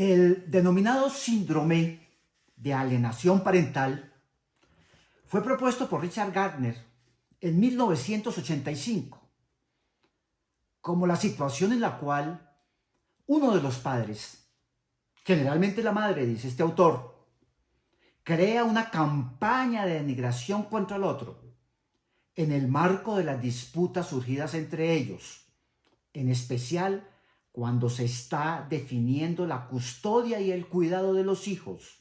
El denominado síndrome de alienación parental fue propuesto por Richard Gardner en 1985 como la situación en la cual uno de los padres, generalmente la madre, dice este autor, crea una campaña de denigración contra el otro en el marco de las disputas surgidas entre ellos, en especial cuando se está definiendo la custodia y el cuidado de los hijos.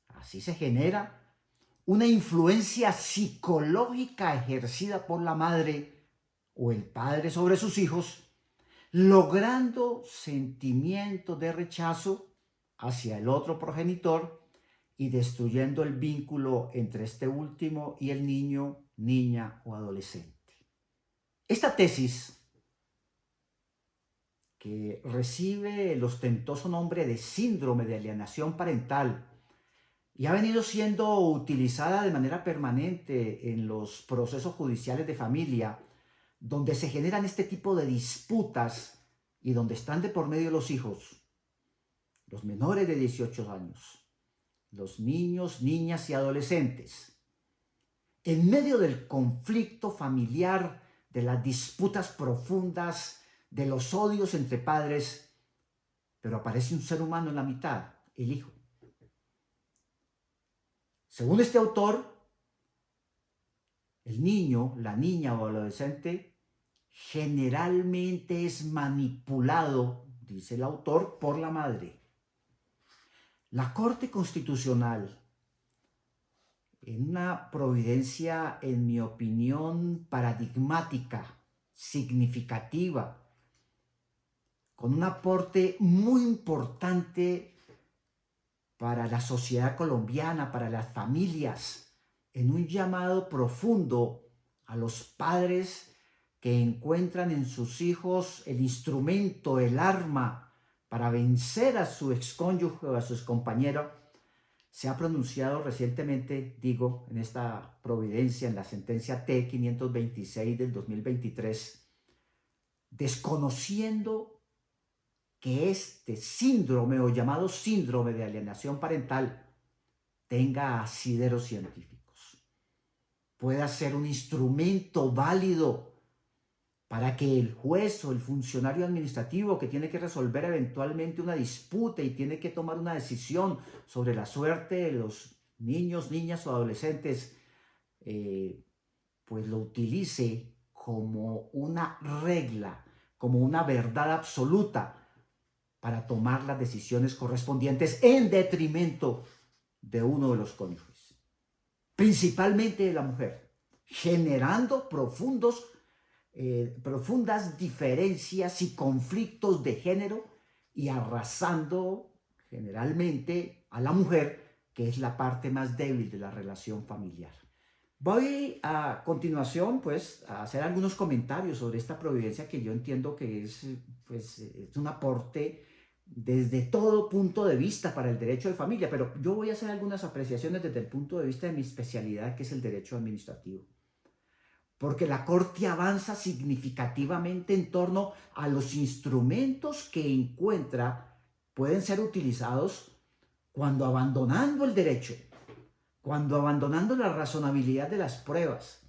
Así se genera una influencia psicológica ejercida por la madre o el padre sobre sus hijos, logrando sentimientos de rechazo hacia el otro progenitor y destruyendo el vínculo entre este último y el niño, niña o adolescente. Esta tesis, que recibe el ostentoso nombre de síndrome de alienación parental y ha venido siendo utilizada de manera permanente en los procesos judiciales de familia, donde se generan este tipo de disputas y donde están de por medio los hijos, los menores de 18 años, los niños, niñas y adolescentes. En medio del conflicto familiar, de las disputas profundas, de los odios entre padres, pero aparece un ser humano en la mitad, el hijo. Según este autor, el niño, la niña o adolescente generalmente es manipulado, dice el autor, por la madre. La Corte Constitucional, en una providencia, en mi opinión, paradigmática, significativa, con un aporte muy importante para la sociedad colombiana, para las familias, en un llamado profundo a los padres que encuentran en sus hijos el instrumento, el arma para vencer a su excónyuge o a sus compañeros. Se ha pronunciado recientemente, digo, en esta providencia, en la sentencia T-526 del 2023, desconociendo que este síndrome o llamado síndrome de alienación parental tenga asideros científicos, pueda ser un instrumento válido para que el juez o el funcionario administrativo que tiene que resolver eventualmente una disputa y tiene que tomar una decisión sobre la suerte de los niños, niñas o adolescentes, pues lo utilice como una regla, como una verdad absoluta para tomar las decisiones correspondientes en detrimento de uno de los cónyuges, principalmente de la mujer, generando profundas diferencias y conflictos de género y arrasando generalmente a la mujer, que es la parte más débil de la relación familiar. Voy a continuación, pues, a hacer algunos comentarios sobre esta providencia que yo entiendo que es un aporte desde todo punto de vista para el derecho de familia, pero yo voy a hacer algunas apreciaciones desde el punto de vista de mi especialidad, que es el derecho administrativo. Porque la Corte avanza significativamente en torno a los instrumentos que encuentra pueden ser utilizados cuando abandonando el derecho, cuando abandonando la razonabilidad de las pruebas,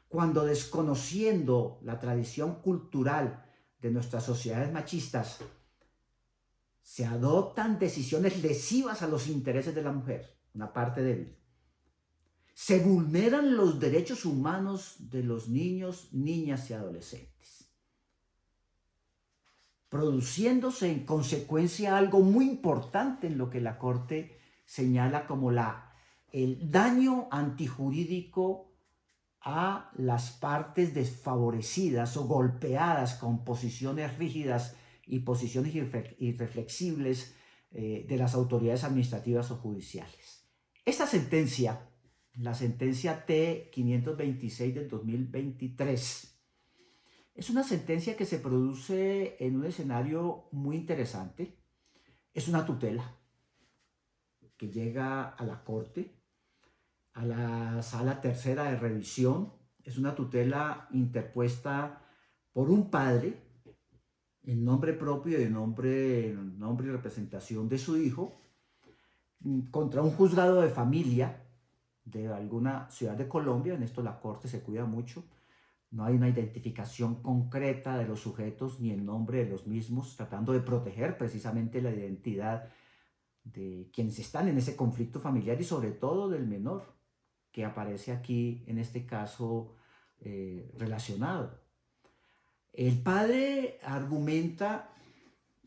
cuando desconociendo la tradición cultural de nuestras sociedades machistas, se adoptan decisiones lesivas a los intereses de la mujer, una parte débil. Se vulneran los derechos humanos de los niños, niñas y adolescentes, produciéndose en consecuencia algo muy importante en lo que la Corte señala como el daño antijurídico a las partes desfavorecidas o golpeadas con posiciones rígidas y posiciones irreflexibles de las autoridades administrativas o judiciales. Esta sentencia, la sentencia T-526 del 2023, es una sentencia que se produce en un escenario muy interesante. Es una tutela que llega a la Corte, a la Sala Tercera de Revisión. Es una tutela interpuesta por un padre en nombre propio y en nombre y representación de su hijo, contra un juzgado de familia de alguna ciudad de Colombia. En esto la Corte se cuida mucho. No hay una identificación concreta de los sujetos ni el nombre de los mismos, tratando de proteger precisamente la identidad de quienes están en ese conflicto familiar y sobre todo del menor que aparece aquí en este caso relacionado. El padre argumenta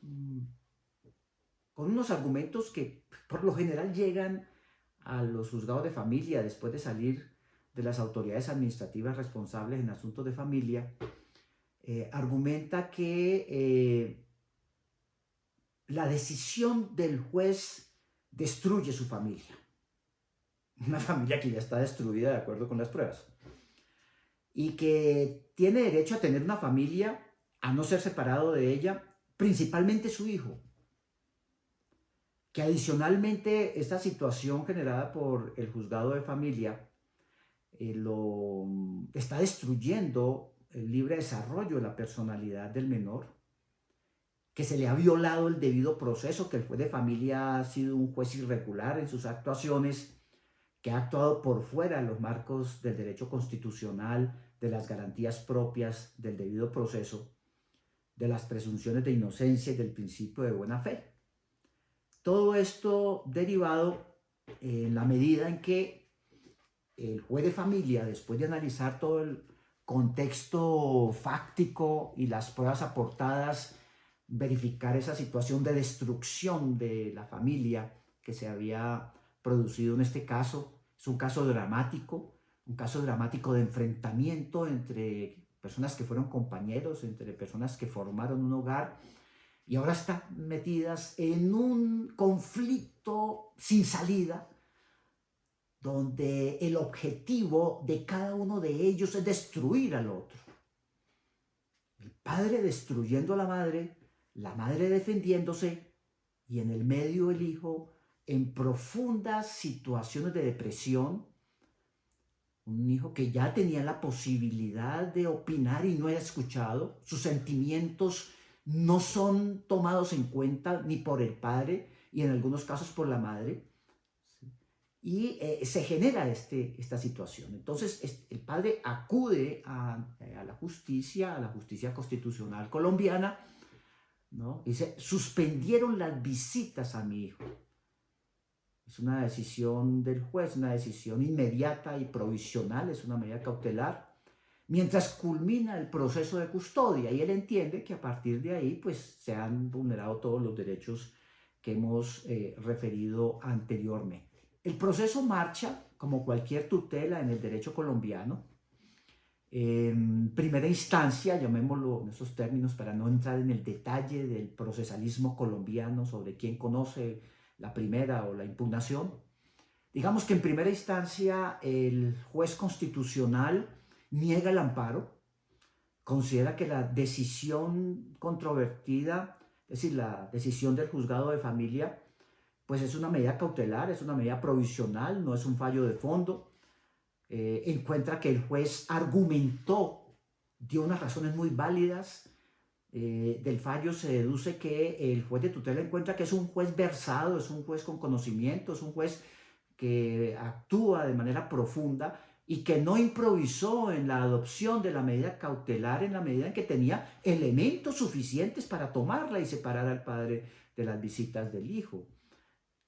mm, con unos argumentos que por lo general llegan a los juzgados de familia después de salir de las autoridades administrativas responsables en asuntos de familia. Argumenta que la decisión del juez destruye su familia, una familia que ya está destruida de acuerdo con las pruebas, y que tiene derecho a tener una familia, a no ser separado de ella, principalmente su hijo. Que adicionalmente esta situación generada por el juzgado de familia lo está destruyendo el libre desarrollo de la personalidad del menor, que se le ha violado el debido proceso, que el juez de familia ha sido un juez irregular en sus actuaciones, que ha actuado por fuera de los marcos del derecho constitucional, de las garantías propias del debido proceso, de las presunciones de inocencia y del principio de buena fe. Todo esto derivado en la medida en que el juez de familia, después de analizar todo el contexto fáctico y las pruebas aportadas, verificar esa situación de destrucción de la familia que se había producido en este caso. Es un caso dramático de enfrentamiento entre personas que fueron compañeros, entre personas que formaron un hogar y ahora están metidas en un conflicto sin salida, donde el objetivo de cada uno de ellos es destruir al otro. El padre destruyendo a la madre defendiéndose y en el medio el hijo en profundas situaciones de depresión. Un hijo que ya tenía la posibilidad de opinar y no era escuchado. Sus sentimientos no son tomados en cuenta ni por el padre y en algunos casos por la madre. Y se genera esta situación. Entonces el padre acude a la justicia constitucional colombiana, ¿no? Dice, suspendieron las visitas a mi hijo. Es una decisión del juez, una decisión inmediata y provisional, es una medida cautelar, mientras culmina el proceso de custodia, y él entiende que a partir de ahí pues se han vulnerado todos los derechos que hemos referido anteriormente. El proceso marcha como cualquier tutela en el derecho colombiano. En primera instancia, llamémoslo en esos términos para no entrar en el detalle del procesalismo colombiano sobre quién conoce la primera o la impugnación. Digamos que en primera instancia el juez constitucional niega el amparo, considera que la decisión controvertida, es decir, la decisión del juzgado de familia, pues es una medida cautelar, es una medida provisional, no es un fallo de fondo. Encuentra que el juez argumentó, dio unas razones muy válidas. Del fallo se deduce que el juez de tutela encuentra que es un juez versado, es un juez con conocimiento, es un juez que actúa de manera profunda y que no improvisó en la adopción de la medida cautelar en la medida en que tenía elementos suficientes para tomarla y separar al padre de las visitas del hijo.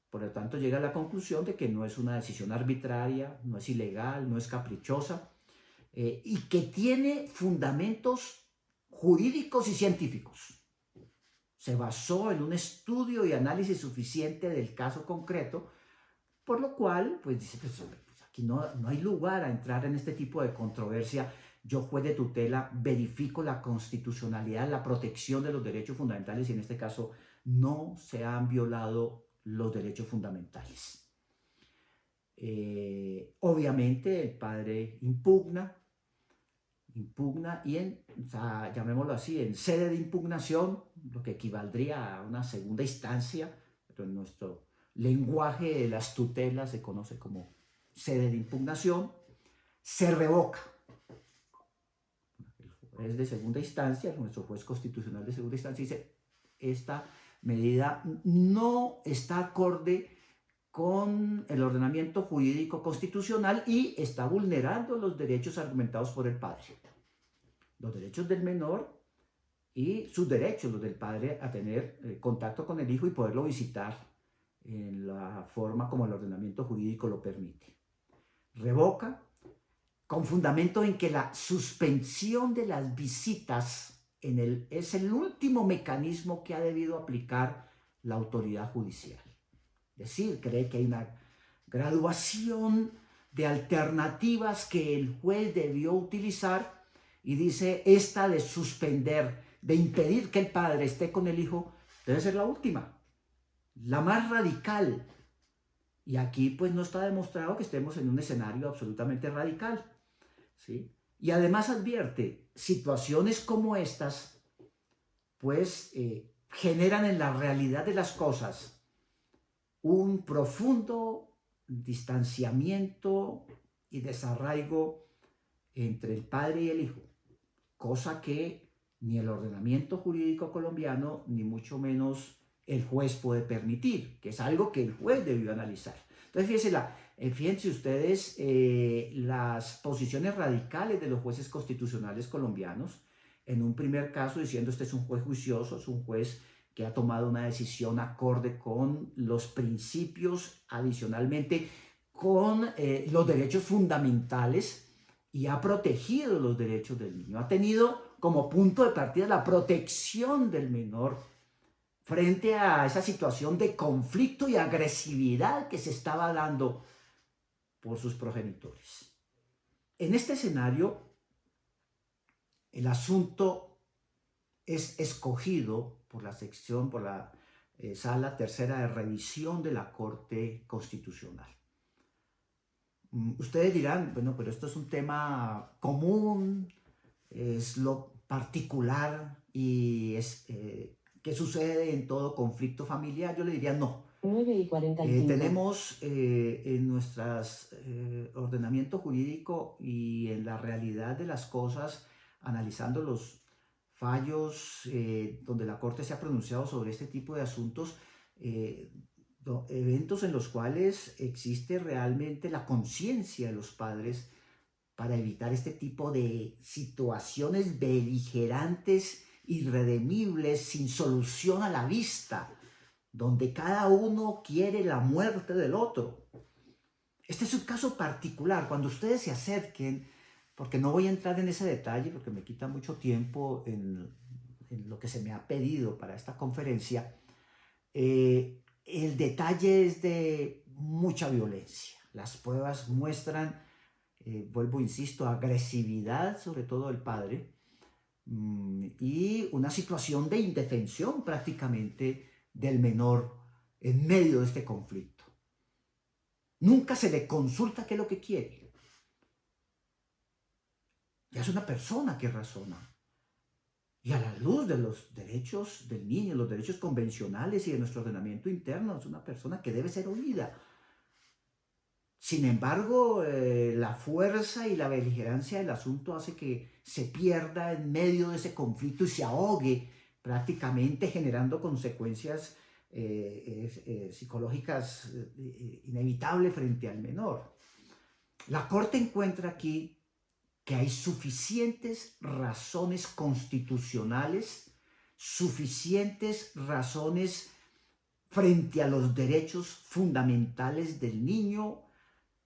Por lo tanto, llega a la conclusión de que no es una decisión arbitraria, no es ilegal, no es caprichosa, y que tiene fundamentos jurídicos y científicos. Se basó en un estudio y análisis suficiente del caso concreto, por lo cual, pues dice, pues aquí no hay lugar a entrar en este tipo de controversia. Yo, juez de tutela, verifico la constitucionalidad, la protección de los derechos fundamentales y en este caso no se han violado los derechos fundamentales. Obviamente el padre impugna y llamémoslo así, en sede de impugnación, lo que equivaldría a una segunda instancia, pero en nuestro lenguaje de las tutelas se conoce como sede de impugnación, se revoca. juez de segunda instancia, nuestro juez constitucional de segunda instancia, dice, esta medida no está acorde con el ordenamiento jurídico constitucional y está vulnerando los derechos argumentados por el padre. Los derechos del menor y sus derechos, los del padre, a tener contacto con el hijo y poderlo visitar en la forma como el ordenamiento jurídico lo permite. Revoca con fundamento en que la suspensión de las visitas es el último mecanismo que ha debido aplicar la autoridad judicial. Es decir, cree que hay una graduación de alternativas que el juez debió utilizar y dice, esta de suspender, de impedir que el padre esté con el hijo, debe ser la última, la más radical. Y aquí pues no está demostrado que estemos en un escenario absolutamente radical, ¿sí? Y además advierte, situaciones como estas pues generan en la realidad de las cosas un profundo distanciamiento y desarraigo entre el padre y el hijo, cosa que ni el ordenamiento jurídico colombiano, ni mucho menos el juez puede permitir, que es algo que el juez debió analizar. Entonces, fíjense ustedes las posiciones radicales de los jueces constitucionales colombianos, en un primer caso diciendo este es un juez juicioso, es un juez que ha tomado una decisión acorde con los principios, adicionalmente con los derechos fundamentales, y ha protegido los derechos del niño. Ha tenido como punto de partida la protección del menor frente a esa situación de conflicto y agresividad que se estaba dando por sus progenitores. En este escenario, el asunto es escogido por la sección, por la Sala Tercera de Revisión de la Corte Constitucional. Ustedes dirán, bueno, pero esto es un tema común, es lo particular y es ¿qué sucede en todo conflicto familiar? Yo le diría no. 9:45. Tenemos en nuestro ordenamiento jurídico y en la realidad de las cosas, analizando los fallos donde la Corte se ha pronunciado sobre este tipo de asuntos, eventos en los cuales existe realmente la conciencia de los padres para evitar este tipo de situaciones beligerantes, irredimibles, sin solución a la vista, donde cada uno quiere la muerte del otro. Este es un caso particular. Cuando ustedes se acerquen, porque no voy a entrar en ese detalle porque me quita mucho tiempo en lo que se me ha pedido para esta conferencia, el detalle es de mucha violencia. Las pruebas muestran, vuelvo, insisto, agresividad, sobre todo del padre, y una situación de indefensión prácticamente del menor en medio de este conflicto. Nunca se le consulta qué es lo que quiere. Ya es una persona que razona. Y a la luz de los derechos del niño, los derechos convencionales y de nuestro ordenamiento interno, es una persona que debe ser oída. Sin embargo, la fuerza y la beligerancia del asunto hace que se pierda en medio de ese conflicto y se ahogue prácticamente, generando consecuencias psicológicas inevitables frente al menor. La Corte encuentra aquí que hay suficientes razones constitucionales, suficientes razones frente a los derechos fundamentales del niño,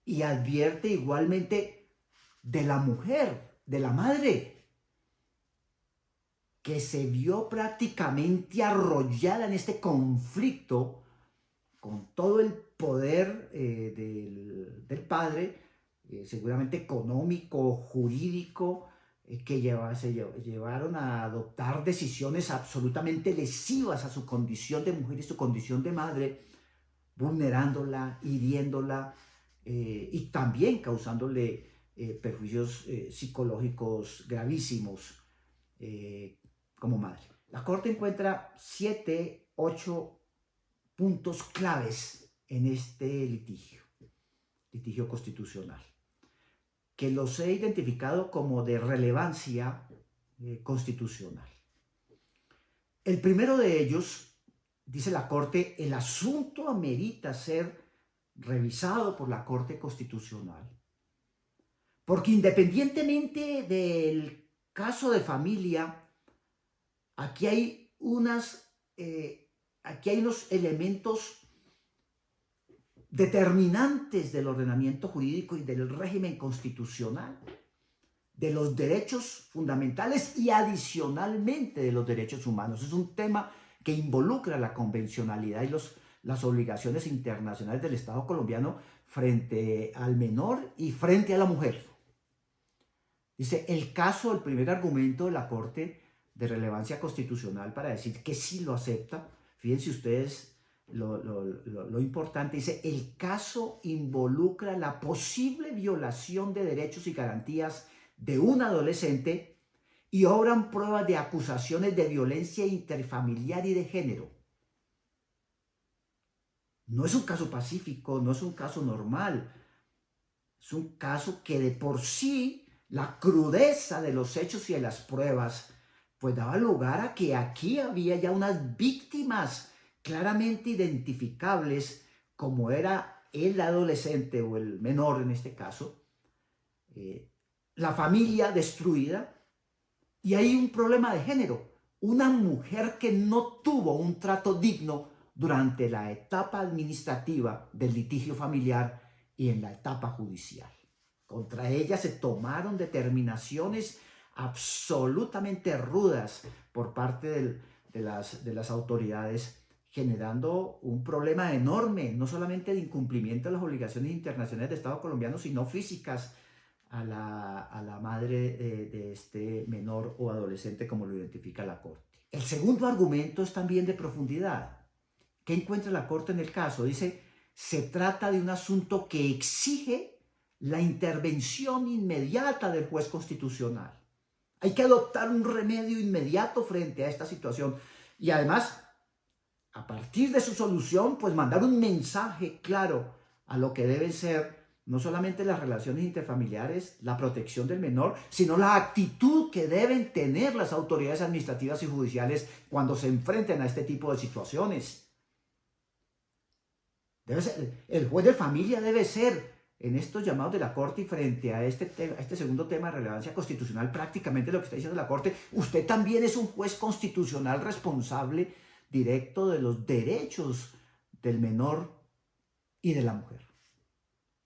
y advierte igualmente de la mujer, de la madre, que se vio prácticamente arrollada en este conflicto con todo el poder del padre, seguramente económico, jurídico, que se llevaron a adoptar decisiones absolutamente lesivas a su condición de mujer y su condición de madre, vulnerándola, hiriéndola, y también causándole perjuicios psicológicos gravísimos como madre. La Corte encuentra 7, 8 puntos claves en este litigio constitucional, que los he identificado como de relevancia constitucional. El primero de ellos, dice la Corte, el asunto amerita ser revisado por la Corte Constitucional, porque independientemente del caso de familia, aquí hay unos elementos determinantes del ordenamiento jurídico y del régimen constitucional, de los derechos fundamentales y adicionalmente de los derechos humanos. Es un tema que involucra la convencionalidad y las obligaciones internacionales del Estado colombiano frente al menor y frente a la mujer. Dice, el primer argumento de la Corte de relevancia constitucional para decir que sí lo acepta, fíjense ustedes lo importante, dice, el caso involucra la posible violación de derechos y garantías de un adolescente y obran pruebas de acusaciones de violencia interfamiliar y de género. No es un caso pacífico, no es un caso normal, es un caso que de por sí la crudeza de los hechos y de las pruebas pues daba lugar a que aquí había ya unas víctimas claramente identificables, como era el adolescente o el menor en este caso, la familia destruida, y hay un problema de género, una mujer que no tuvo un trato digno durante la etapa administrativa del litigio familiar y en la etapa judicial. Contra ella se tomaron determinaciones absolutamente rudas por parte de las autoridades, generando un problema enorme, no solamente de incumplimiento de las obligaciones internacionales del Estado colombiano, sino físicas a la madre de este menor o adolescente, como lo identifica la Corte. El segundo argumento es también de profundidad. ¿Qué encuentra la Corte en el caso? Dice, se trata de un asunto que exige la intervención inmediata del juez constitucional. Hay que adoptar un remedio inmediato frente a esta situación y además, a partir de su solución, pues mandar un mensaje claro a lo que deben ser no solamente las relaciones interfamiliares, la protección del menor, sino la actitud que deben tener las autoridades administrativas y judiciales cuando se enfrenten a este tipo de situaciones. El juez de familia debe ser, en estos llamados de la Corte y frente a este segundo tema de relevancia constitucional, prácticamente lo que está diciendo la Corte, usted también es un juez constitucional responsable directo de los derechos del menor y de la mujer.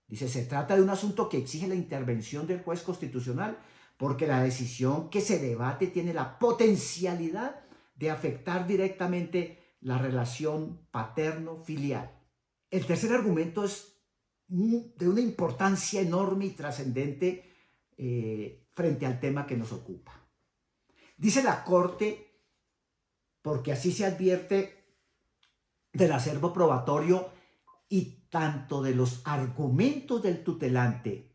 Dice, se trata de un asunto que exige la intervención del juez constitucional porque la decisión que se debate tiene la potencialidad de afectar directamente la relación paterno-filial. El tercer argumento es de una importancia enorme y trascendente frente al tema que nos ocupa. Dice la Corte, porque así se advierte del acervo probatorio y tanto de los argumentos del tutelante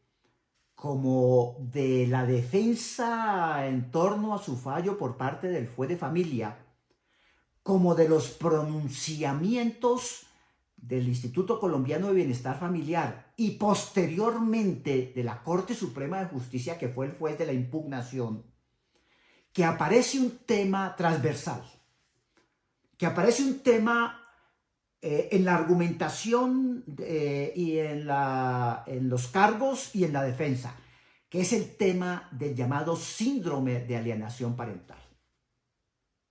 como de la defensa en torno a su fallo por parte del juez de familia, como de los pronunciamientos del Instituto Colombiano de Bienestar Familiar y posteriormente de la Corte Suprema de Justicia, que fue el juez de la impugnación, que aparece un tema transversal, que aparece un tema en la argumentación y en los cargos y en la defensa, que es el tema del llamado síndrome de alienación parental.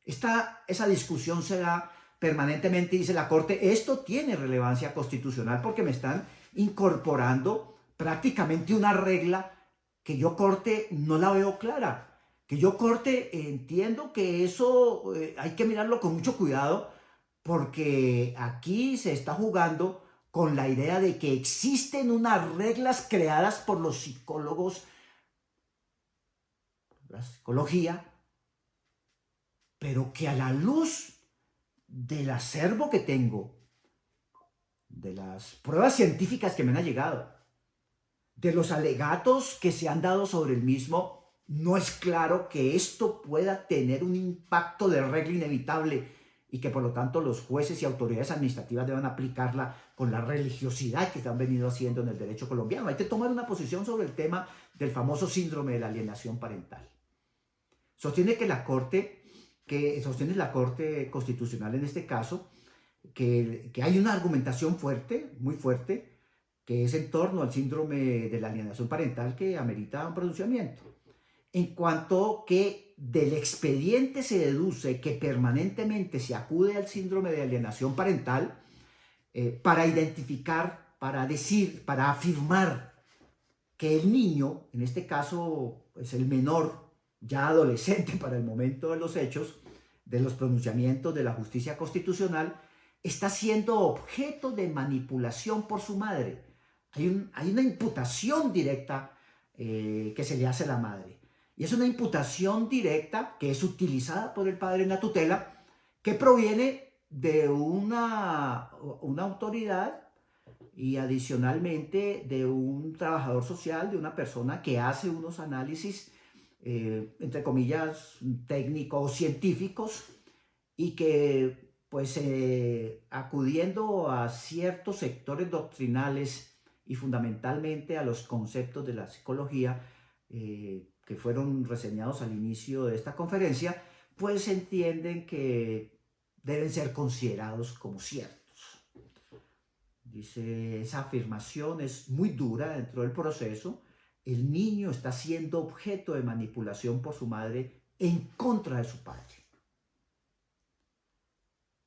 Esa discusión se da permanentemente, dice la Corte, esto tiene relevancia constitucional porque me están incorporando prácticamente una regla que yo, Corte, no la veo clara, que yo, Corte, entiendo que eso hay que mirarlo con mucho cuidado porque aquí se está jugando con la idea de que existen unas reglas creadas por los psicólogos, la psicología, pero que a la luz del acervo que tengo, de las pruebas científicas que me han llegado, de los alegatos que se han dado sobre el mismo, no es claro que esto pueda tener un impacto de regla inevitable y que por lo tanto los jueces y autoridades administrativas deban aplicarla con la religiosidad que se han venido haciendo en el derecho colombiano. Hay que tomar una posición sobre el tema del famoso síndrome de la alienación parental. Sostiene sostiene la Corte Constitucional en este caso, que hay una argumentación fuerte, muy fuerte, que es en torno al síndrome de la alienación parental que amerita un pronunciamiento. En cuanto que del expediente se deduce que permanentemente se acude al síndrome de alienación parental para identificar, para decir, para afirmar que el niño, en este caso es el menor, ya adolescente para el momento de los hechos, de los pronunciamientos de la justicia constitucional, está siendo objeto de manipulación por su madre. Hay una imputación directa que se le hace a la madre. Y es una imputación directa que es utilizada por el padre en la tutela, que proviene de una autoridad y adicionalmente de un trabajador social, de una persona que hace unos análisis, entre comillas, técnicos o científicos, y que pues acudiendo a ciertos sectores doctrinales y fundamentalmente a los conceptos de la psicología que fueron reseñados al inicio de esta conferencia, pues entienden que deben ser considerados como ciertos. Dice, esa afirmación es muy dura dentro del proceso. El niño está siendo objeto de manipulación por su madre en contra de su padre.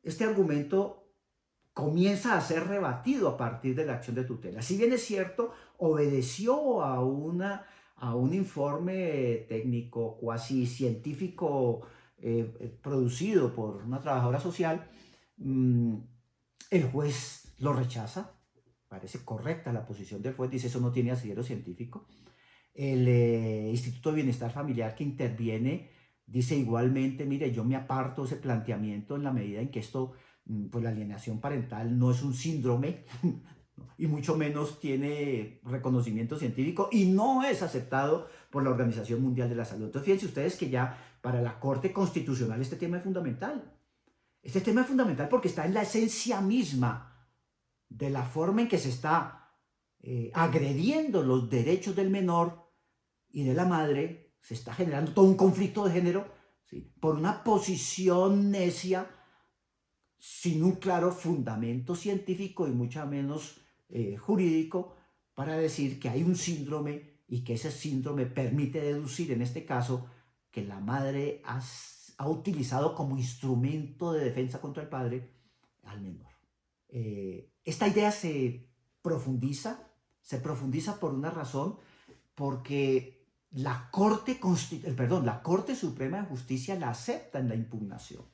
Este argumento comienza a ser rebatido a partir de la acción de tutela. Si bien es cierto, obedeció a un informe técnico, cuasi científico, producido por una trabajadora social, el juez lo rechaza. Parece correcta la posición del juez, dice eso no tiene asidero científico. El Instituto de Bienestar Familiar que interviene dice igualmente, mire, yo me aparto de ese planteamiento en la medida en que esto, pues la alienación parental no es un síndrome y mucho menos tiene reconocimiento científico y no es aceptado por la Organización Mundial de la Salud. Entonces fíjense ustedes que ya para la Corte Constitucional este tema es fundamental. Este tema es fundamental porque está en la esencia misma de la forma en que se está agrediendo los derechos del menor y de la madre. Se está generando todo un conflicto de género, ¿sí?, por una posición necia, sin un claro fundamento científico y mucho menos jurídico, para decir que hay un síndrome y que ese síndrome permite deducir, en este caso, que la madre ha utilizado como instrumento de defensa contra el padre al menor. Esta idea se profundiza por una razón, porque la Corte Suprema de Justicia la acepta en la impugnación.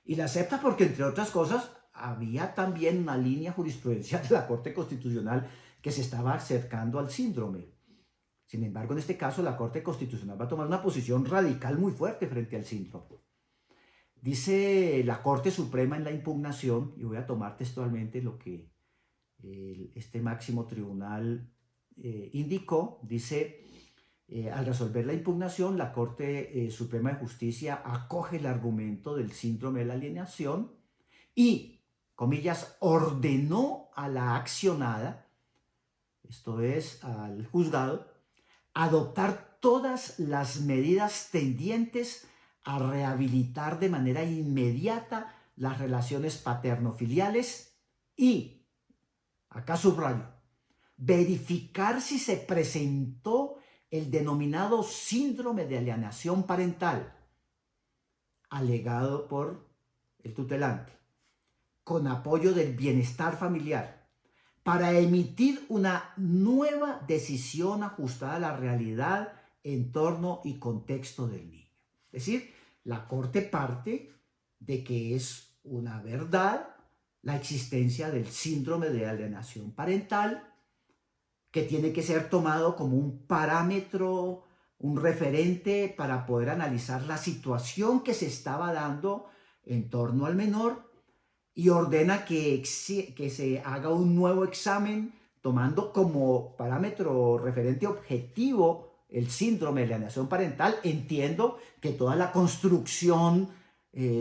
Y la acepta porque, entre otras cosas, había también una línea jurisprudencial de la Corte Constitucional que se estaba acercando al síndrome. Sin embargo, en este caso, la Corte Constitucional va a tomar una posición radical muy fuerte frente al síndrome. Dice la Corte Suprema en la impugnación, y voy a tomar textualmente lo que este máximo tribunal indicó, dice, al resolver la impugnación, la Corte Suprema de Justicia acoge el argumento del síndrome de la alienación y, comillas, ordenó a la accionada, esto es, al juzgado, adoptar todas las medidas tendientes a rehabilitar de manera inmediata las relaciones paterno-filiales y, acá subrayo, verificar si se presentó el denominado síndrome de alienación parental, alegado por el tutelante, con apoyo del bienestar familiar, para emitir una nueva decisión ajustada a la realidad, entorno y contexto del niño. Es decir, la Corte parte de que es una verdad la existencia del síndrome de alienación parental, que tiene que ser tomado como un parámetro, un referente para poder analizar la situación que se estaba dando en torno al menor, y ordena que se haga un nuevo examen tomando como parámetro referente objetivo el síndrome de alienación parental. Entiendo que toda la construcción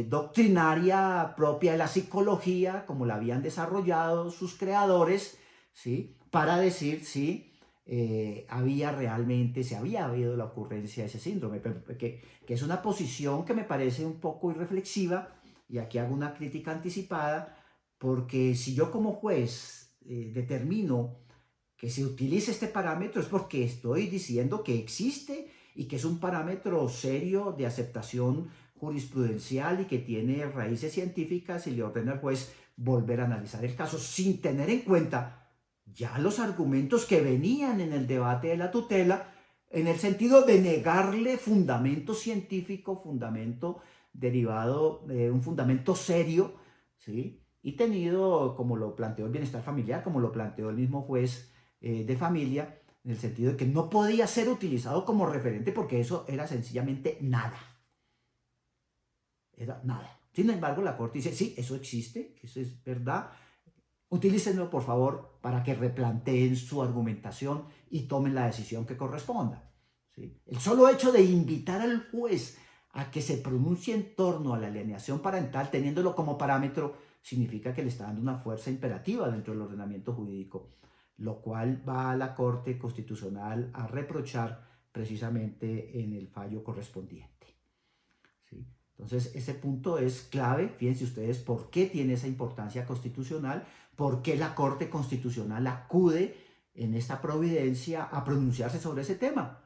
doctrinaria propia de la psicología, como la habían desarrollado sus creadores, ¿sí?, para decir, sí, se había habido la ocurrencia de ese síndrome, que es una posición que me parece un poco irreflexiva, y aquí hago una crítica anticipada, porque si yo como juez determino que se utilice este parámetro es porque estoy diciendo que existe y que es un parámetro serio de aceptación jurisprudencial y que tiene raíces científicas, y le ordeno al juez volver a analizar el caso sin tener en cuenta ya los argumentos que venían en el debate de la tutela, en el sentido de negarle fundamento científico, fundamento derivado, un fundamento serio, ¿sí? Y tenido, como lo planteó el bienestar familiar, como lo planteó el mismo juez de familia, en el sentido de que no podía ser utilizado como referente porque eso era sencillamente nada. Era nada. Sin embargo, la Corte dice, sí, eso existe, eso es verdad. Utilícenlo, por favor, para que replanteen su argumentación y tomen la decisión que corresponda. ¿Sí? El solo hecho de invitar al juez a que se pronuncie en torno a la alienación parental, teniéndolo como parámetro, significa que le está dando una fuerza imperativa dentro del ordenamiento jurídico, lo cual va a la Corte Constitucional a reprochar precisamente en el fallo correspondiente. ¿Sí? Entonces, ese punto es clave. Fíjense ustedes por qué tiene esa importancia constitucional, por qué la Corte Constitucional acude en esta providencia a pronunciarse sobre ese tema,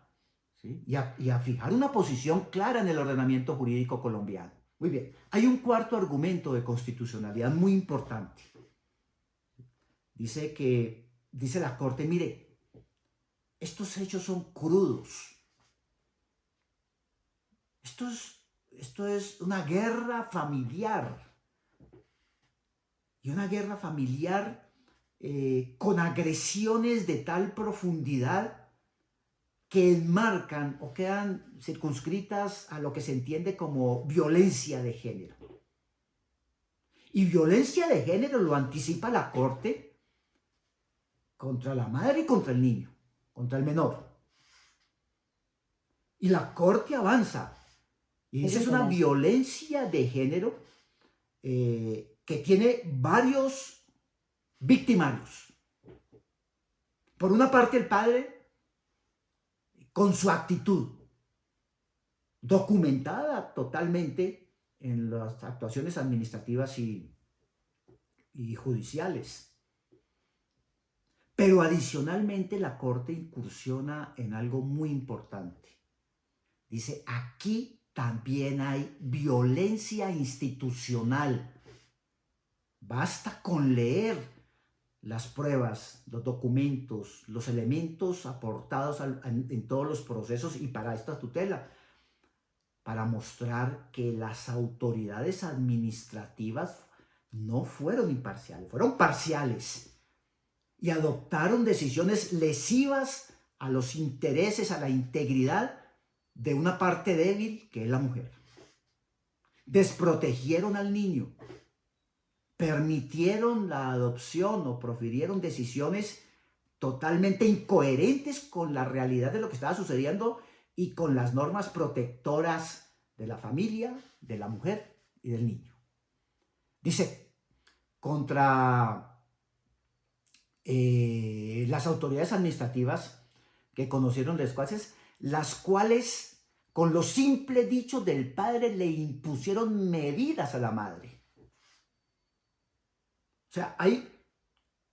¿sí? y a fijar una posición clara en el ordenamiento jurídico colombiano. Muy bien, hay un cuarto argumento de constitucionalidad muy importante. Dice la Corte, mire, estos hechos son crudos. Esto es una guerra familiar. Y una guerra familiar con agresiones de tal profundidad que enmarcan o quedan circunscritas a lo que se entiende como violencia de género. Y violencia de género lo anticipa la Corte contra la madre y contra el niño, contra el menor. Y la Corte avanza y dice, es una violencia de género que tiene varios victimarios. Por una parte, el padre, con su actitud, documentada totalmente en las actuaciones administrativas y judiciales. Pero adicionalmente la Corte incursiona en algo muy importante. Dice, aquí también hay violencia institucional. Basta con leer las pruebas, los documentos, los elementos aportados en todos los procesos y para esta tutela, para mostrar que las autoridades administrativas no fueron imparciales, fueron parciales y adoptaron decisiones lesivas a los intereses, a la integridad de una parte débil que es la mujer. Desprotegieron al niño, permitieron la adopción o profirieron decisiones totalmente incoherentes con la realidad de lo que estaba sucediendo y con las normas protectoras de la familia, de la mujer y del niño. Dice, contra las autoridades administrativas que conocieron descuaces, las cuales con los simples dichos del padre le impusieron medidas a la madre. O sea, hay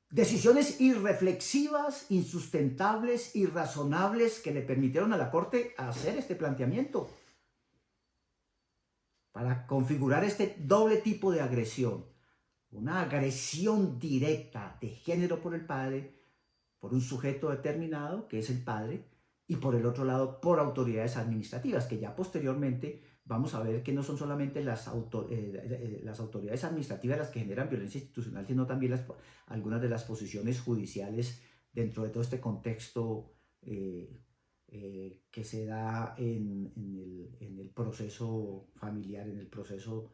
decisiones irreflexivas, insustentables, irrazonables que le permitieron a la Corte hacer este planteamiento para configurar este doble tipo de agresión. Una agresión directa de género por el padre, por un sujeto determinado, que es el padre, y por el otro lado por autoridades administrativas, que ya posteriormente vamos a ver que no son solamente las autoridades administrativas las que generan violencia institucional, sino también algunas de las posiciones judiciales dentro de todo este contexto que se da en el proceso familiar, en el proceso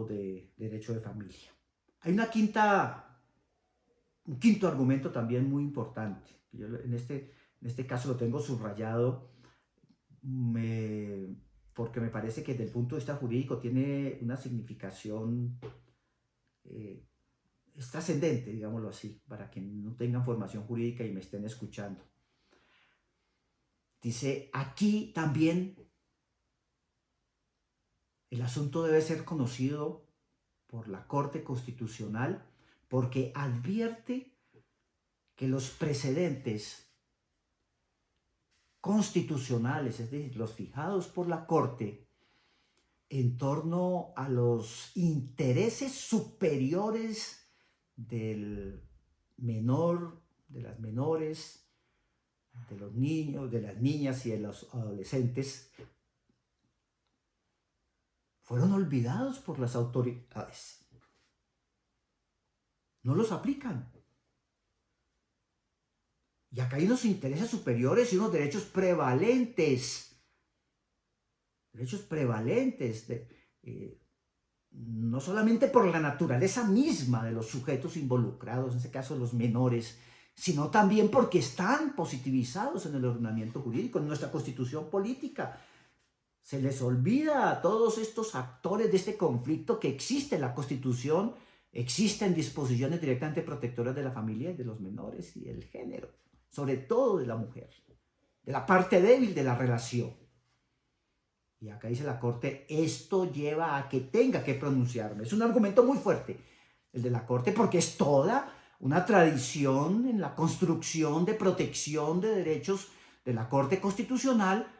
de derecho de familia. Hay un quinto argumento también muy importante. Yo en este caso lo tengo subrayado porque me parece que desde el punto de vista jurídico tiene una significación es trascendente, digámoslo así, para que no tengan formación jurídica y me estén escuchando. Dice, aquí también el asunto debe ser conocido por la Corte Constitucional porque advierte que los precedentes constitucionales, es decir, los fijados por la Corte, en torno a los intereses superiores del menor, de las menores, de los niños, de las niñas y de los adolescentes, fueron olvidados por las autoridades. No los aplican. Y acá hay unos intereses superiores y unos derechos prevalentes. Derechos prevalentes, no solamente por la naturaleza misma de los sujetos involucrados, en este caso los menores, sino también porque están positivizados en el ordenamiento jurídico, en nuestra constitución política. Se les olvida a todos estos actores de este conflicto que existe en la Constitución, existen disposiciones directamente protectoras de la familia y de los menores y del género, sobre todo de la mujer, de la parte débil de la relación. Y acá dice la Corte, esto lleva a que tenga que pronunciarme. Es un argumento muy fuerte, el de la Corte, porque es toda una tradición en la construcción de protección de derechos de la Corte Constitucional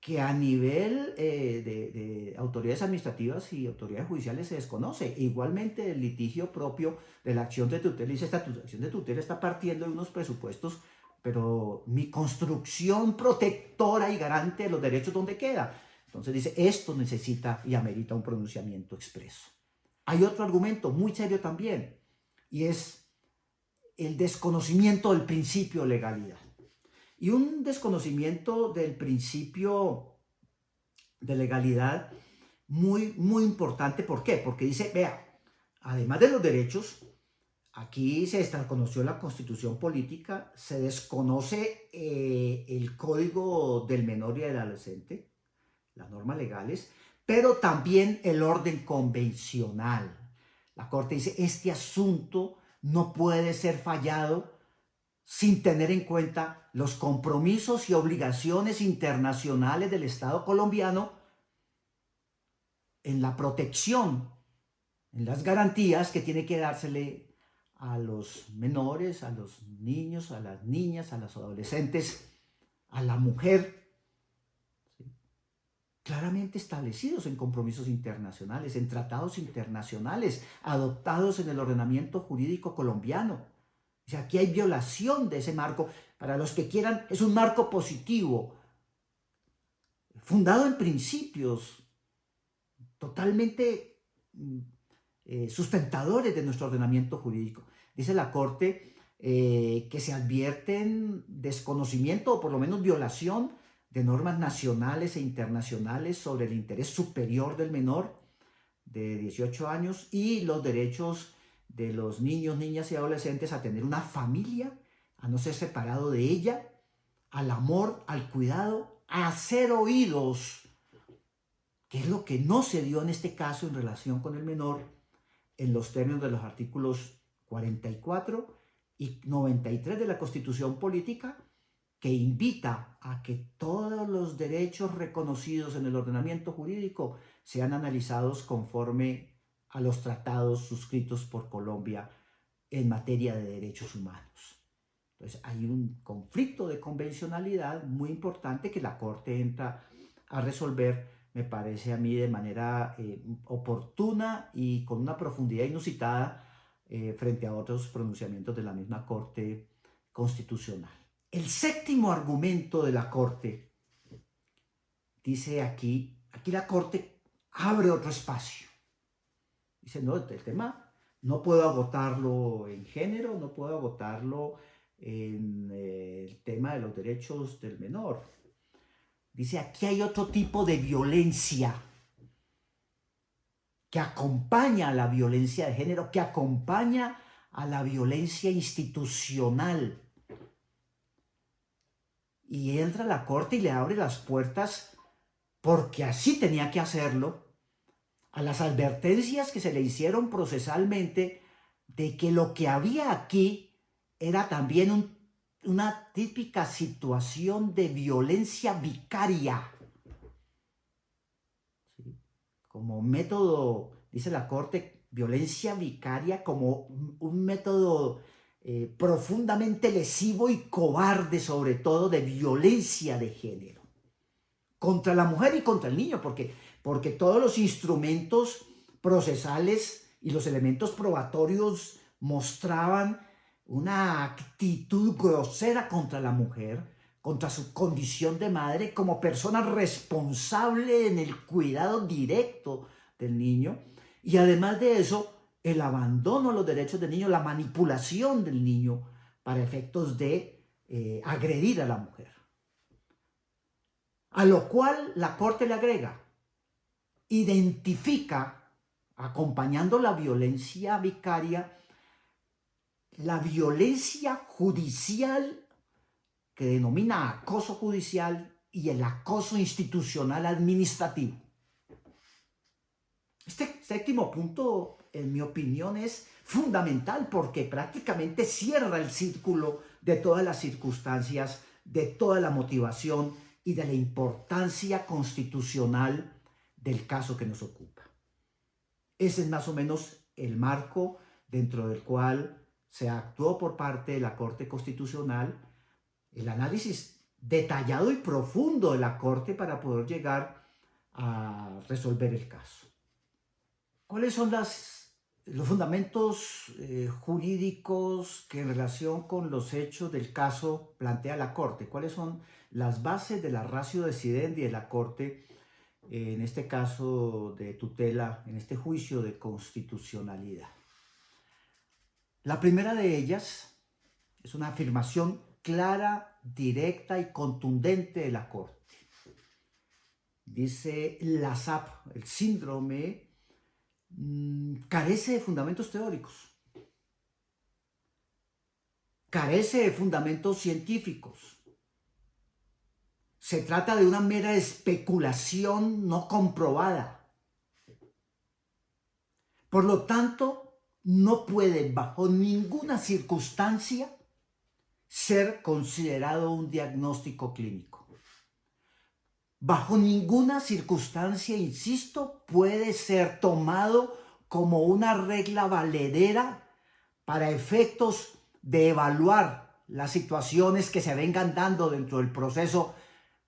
que a nivel de autoridades administrativas y autoridades judiciales se desconoce. Igualmente el litigio propio de la acción de tutela, dice, esta acción de tutela está partiendo de unos presupuestos, pero mi construcción protectora y garante de los derechos, ¿dónde queda? Entonces dice, esto necesita y amerita un pronunciamiento expreso. Hay otro argumento muy serio también, y es el desconocimiento del principio de legalidad. Y un desconocimiento del principio de legalidad muy, muy importante. ¿Por qué? Porque dice, vea, además de los derechos, aquí se desconoció la Constitución política, se desconoce el Código del Menor y del Adolescente, las normas legales, pero también el orden convencional. La Corte dice, este asunto no puede ser fallado sin tener en cuenta los compromisos y obligaciones internacionales del Estado colombiano en la protección, en las garantías que tiene que dársele a los menores, a los niños, a las niñas, a los adolescentes, a la mujer, ¿sí? Claramente establecidos en compromisos internacionales, en tratados internacionales, adoptados en el ordenamiento jurídico colombiano. O sea, aquí hay violación de ese marco. Para los que quieran, es un marco positivo, fundado en principios totalmente sustentadores de nuestro ordenamiento jurídico. Dice la Corte que se advierten desconocimiento o por lo menos violación de normas nacionales e internacionales sobre el interés superior del menor de 18 años y los derechos de los niños, niñas y adolescentes a tener una familia, a no ser separado de ella, al amor, al cuidado, a ser oídos, que es lo que no se dio en este caso en relación con el menor en los términos de los artículos 44 y 93 de la Constitución Política, que invita a que todos los derechos reconocidos en el ordenamiento jurídico sean analizados conforme a los tratados suscritos por Colombia en materia de derechos humanos. Entonces hay un conflicto de convencionalidad muy importante que la Corte entra a resolver, me parece a mí, de manera oportuna y con una profundidad inusitada frente a otros pronunciamientos de la misma Corte Constitucional. El séptimo argumento de la Corte dice aquí la Corte abre otro espacio. Dice, no, el tema no puedo agotarlo en género, no puedo agotarlo en el tema de los derechos del menor. Dice, aquí hay otro tipo de violencia que acompaña a la violencia de género, que acompaña a la violencia institucional. Y entra a la Corte y le abre las puertas, porque así tenía que hacerlo, a las advertencias que se le hicieron procesalmente de que lo que había aquí era también una típica situación de violencia vicaria, ¿sí? Como método, dice la Corte, violencia vicaria como un método profundamente lesivo y cobarde, sobre todo de violencia de género, contra la mujer y contra el niño, porque todos los instrumentos procesales y los elementos probatorios mostraban una actitud grosera contra la mujer, contra su condición de madre como persona responsable en el cuidado directo del niño, y además de eso, el abandono a los derechos del niño, la manipulación del niño para efectos de agredir a la mujer. A lo cual la Corte le agrega, identifica, acompañando la violencia vicaria, la violencia judicial que denomina acoso judicial y el acoso institucional administrativo. Este séptimo punto, en mi opinión, es fundamental porque prácticamente cierra el círculo de todas las circunstancias, de toda la motivación y de la importancia constitucional del caso que nos ocupa. Ese es más o menos el marco dentro del cual se actuó por parte de la Corte Constitucional, el análisis detallado y profundo de la Corte para poder llegar a resolver el caso. ¿Cuáles son los fundamentos jurídicos que en relación con los hechos del caso plantea la Corte? ¿Cuáles son las bases de la ratio decidendi de la Corte en este caso de tutela, en este juicio de constitucionalidad? La primera de ellas es una afirmación clara, directa y contundente de la Corte. Dice la SAP, el síndrome carece de fundamentos teóricos, carece de fundamentos científicos. Se trata de una mera especulación no comprobada. Por lo tanto, no puede bajo ninguna circunstancia ser considerado un diagnóstico clínico. Bajo ninguna circunstancia, insisto, puede ser tomado como una regla valedera para efectos de evaluar las situaciones que se vengan dando dentro del proceso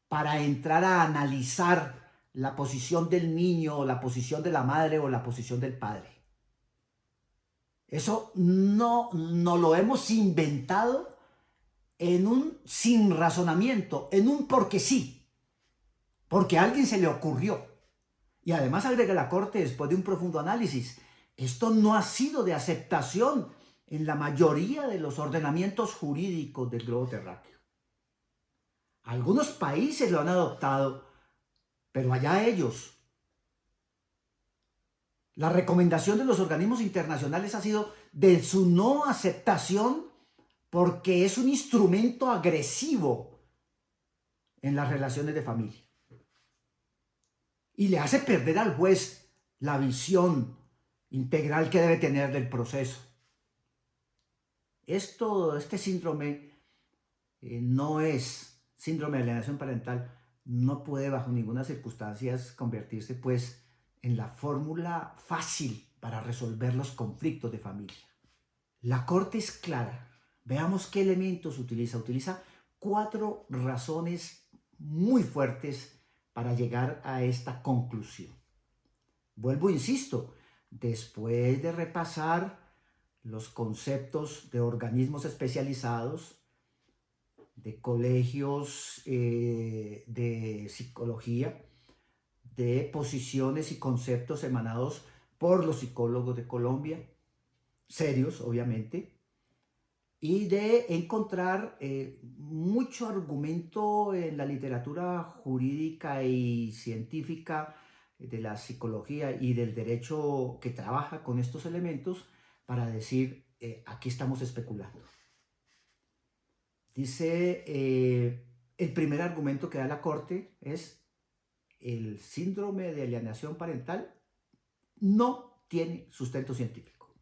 para entrar a analizar la posición del niño, o la posición de la madre o la posición del padre. Eso no lo hemos inventado en un sin razonamiento, en un porque sí. Porque a alguien se le ocurrió. Y además agrega la Corte después de un profundo análisis. Esto no ha sido de aceptación en la mayoría de los ordenamientos jurídicos del globo terráqueo. Algunos países lo han adoptado, pero allá ellos. La recomendación de los organismos internacionales ha sido de su no aceptación porque es un instrumento agresivo en las relaciones de familia. Y le hace perder al juez la visión integral que debe tener del proceso. Este síndrome no es síndrome de alienación parental, no puede bajo ninguna circunstancia convertirse pues en la fórmula fácil para resolver los conflictos de familia. La Corte es clara. Veamos qué elementos utiliza. Utiliza 4 razones muy fuertes para llegar a esta conclusión. Vuelvo, insisto, después de repasar los conceptos de organismos especializados, de colegios de psicología, de posiciones y conceptos emanados por los psicólogos de Colombia, serios obviamente, y de encontrar mucho argumento en la literatura jurídica y científica de la psicología y del derecho que trabaja con estos elementos para decir, aquí estamos especulando. Dice, el primer argumento que da la Corte es el síndrome de alienación parental no tiene sustento científico.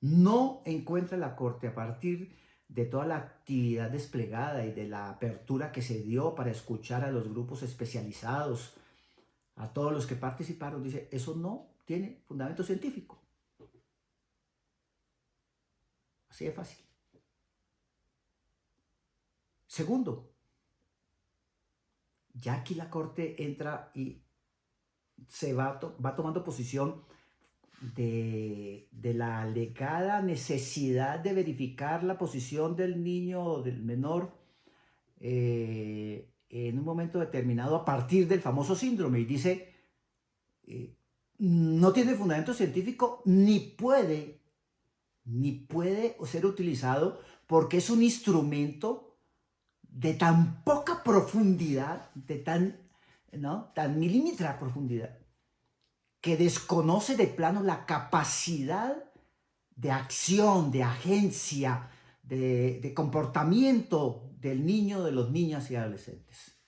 No encuentra la Corte, a partir de toda la actividad desplegada y de la apertura que se dio para escuchar a los grupos especializados, a todos los que participaron, dice, eso no tiene fundamento científico. Así de fácil. Segundo, ya aquí la Corte entra y se va tomando posición de la alegada necesidad de verificar la posición del niño o del menor en un momento determinado a partir del famoso síndrome, y dice, no tiene fundamento científico ni puede ser utilizado porque es un instrumento de tan poca profundidad, de tan milímetra profundidad, que desconoce de plano la capacidad de acción, de agencia, de comportamiento del niño, de los niños y adolescentes.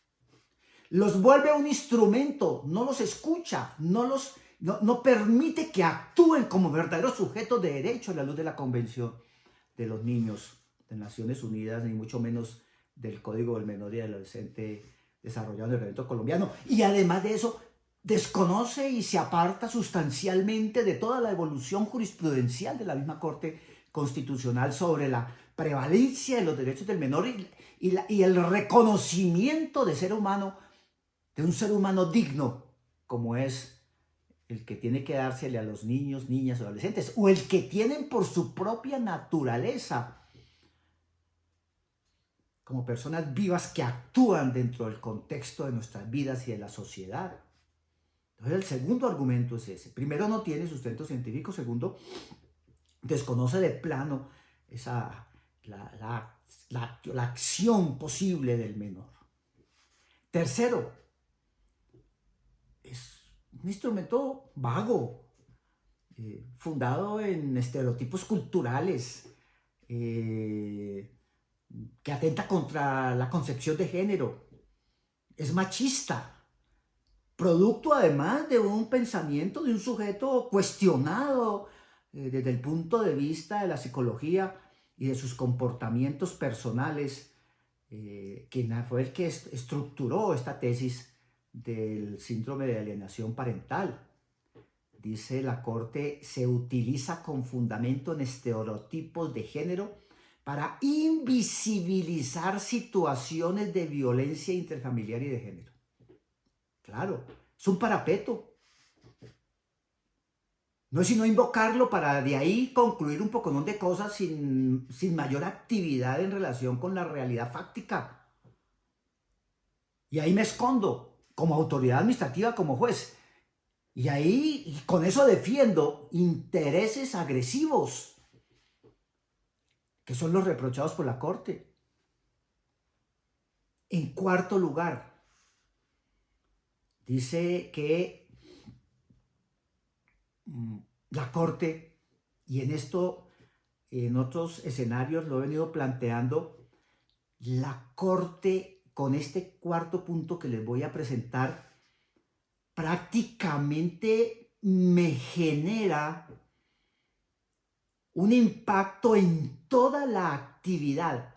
Los vuelve un instrumento, no los escucha, no permite que actúen como verdaderos sujetos de derecho a la luz de la Convención de los Niños de Naciones Unidas, ni mucho menos del Código del Menor y Adolescente desarrollado en el Reglamento colombiano. Y además de eso, desconoce y se aparta sustancialmente de toda la evolución jurisprudencial de la misma Corte Constitucional sobre la prevalencia de los derechos del menor y el reconocimiento de ser humano, de un ser humano digno, como es el que tiene que dársele a los niños, niñas, adolescentes, o el que tienen por su propia naturaleza como personas vivas que actúan dentro del contexto de nuestras vidas y de la sociedad. Entonces el segundo argumento es ese. Primero, no tiene sustento científico. Segundo, desconoce de plano la acción posible del menor. Tercero, es un instrumento vago, fundado en estereotipos culturales, que atenta contra la concepción de género, es machista, producto además de un pensamiento de un sujeto cuestionado desde el punto de vista de la psicología y de sus comportamientos personales, quien fue el que estructuró esta tesis del síndrome de alienación parental. Dice la Corte, se utiliza con fundamento en estereotipos de género para invisibilizar situaciones de violencia intrafamiliar y de género. Claro, es un parapeto. No es sino invocarlo para de ahí concluir un poco de cosas sin mayor actividad en relación con la realidad fáctica. Y ahí me escondo como autoridad administrativa, como juez. Y ahí con eso defiendo intereses agresivos, que son los reprochados por la Corte. En cuarto lugar, dice que la Corte, y en esto, en otros escenarios lo he venido planteando, la Corte, con este cuarto punto que les voy a presentar, prácticamente me genera un impacto en toda la actividad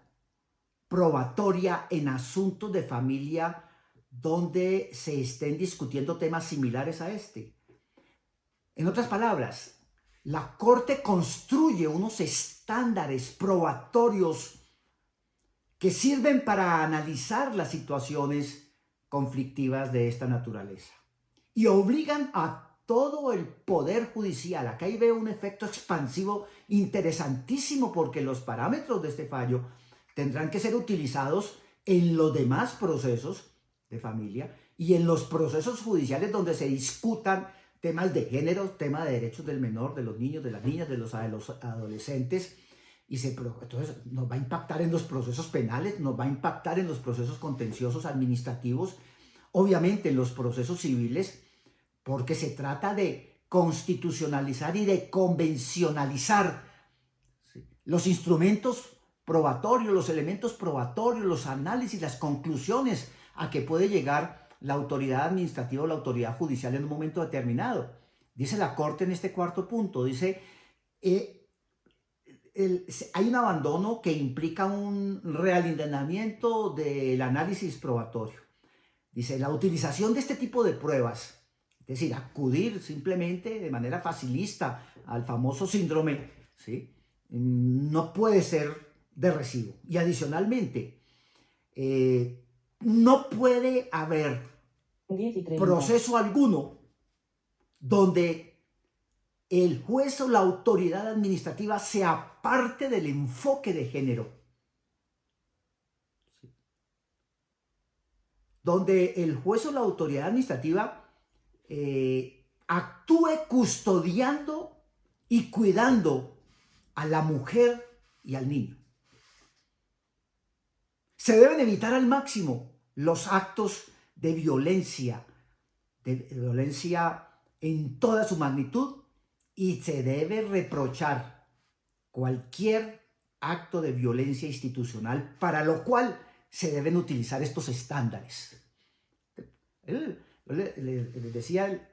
probatoria en asuntos de familia donde se estén discutiendo temas similares a este. En otras palabras, la Corte construye unos estándares probatorios que sirven para analizar las situaciones conflictivas de esta naturaleza y obligan a todo el Poder Judicial. Acá ahí veo un efecto expansivo interesantísimo, porque los parámetros de este fallo tendrán que ser utilizados en los demás procesos de familia y en los procesos judiciales donde se discutan temas de género, temas de derechos del menor, de los niños, de las niñas, de los adolescentes. Entonces nos va a impactar en los procesos penales, nos va a impactar en los procesos contenciosos administrativos, obviamente en los procesos civiles, porque se trata de constitucionalizar y de convencionalizar los instrumentos probatorios, los elementos probatorios, los análisis, las conclusiones a que puede llegar la autoridad administrativa o la autoridad judicial en un momento determinado. Dice la Corte en este cuarto punto, dice, hay un abandono que implica un realindenamiento del análisis probatorio. Dice, la utilización de este tipo de pruebas, es decir, acudir simplemente de manera facilista al famoso síndrome, ¿sí? No puede ser de recibo. Y adicionalmente, no puede haber proceso alguno donde el juez o la autoridad administrativa se aparte del enfoque de género. Donde el juez o la autoridad administrativa actúe custodiando y cuidando a la mujer y al niño. Se deben evitar al máximo los actos de violencia en toda su magnitud, y se debe reprochar cualquier acto de violencia institucional, para lo cual se deben utilizar estos estándares. Les decía,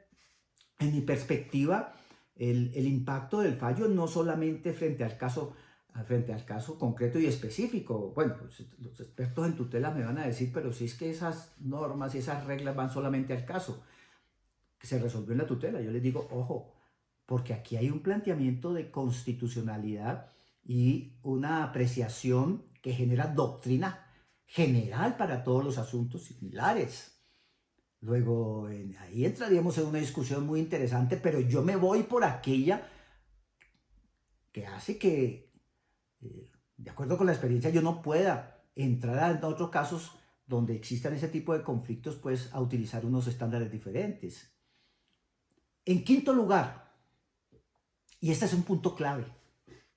en mi perspectiva, el impacto del fallo no solamente frente al caso concreto y específico. Bueno, pues los expertos en tutela me van a decir, pero si es que esas normas y esas reglas van solamente al caso que se resolvió en la tutela. Yo les digo, ojo, porque aquí hay un planteamiento de constitucionalidad y una apreciación que genera doctrina general para todos los asuntos similares. Luego, ahí entraríamos en una discusión muy interesante, pero yo me voy por aquella que hace que, de acuerdo con la experiencia, yo no pueda entrar en otros casos donde existan ese tipo de conflictos, pues a utilizar unos estándares diferentes. En quinto lugar, y este es un punto clave,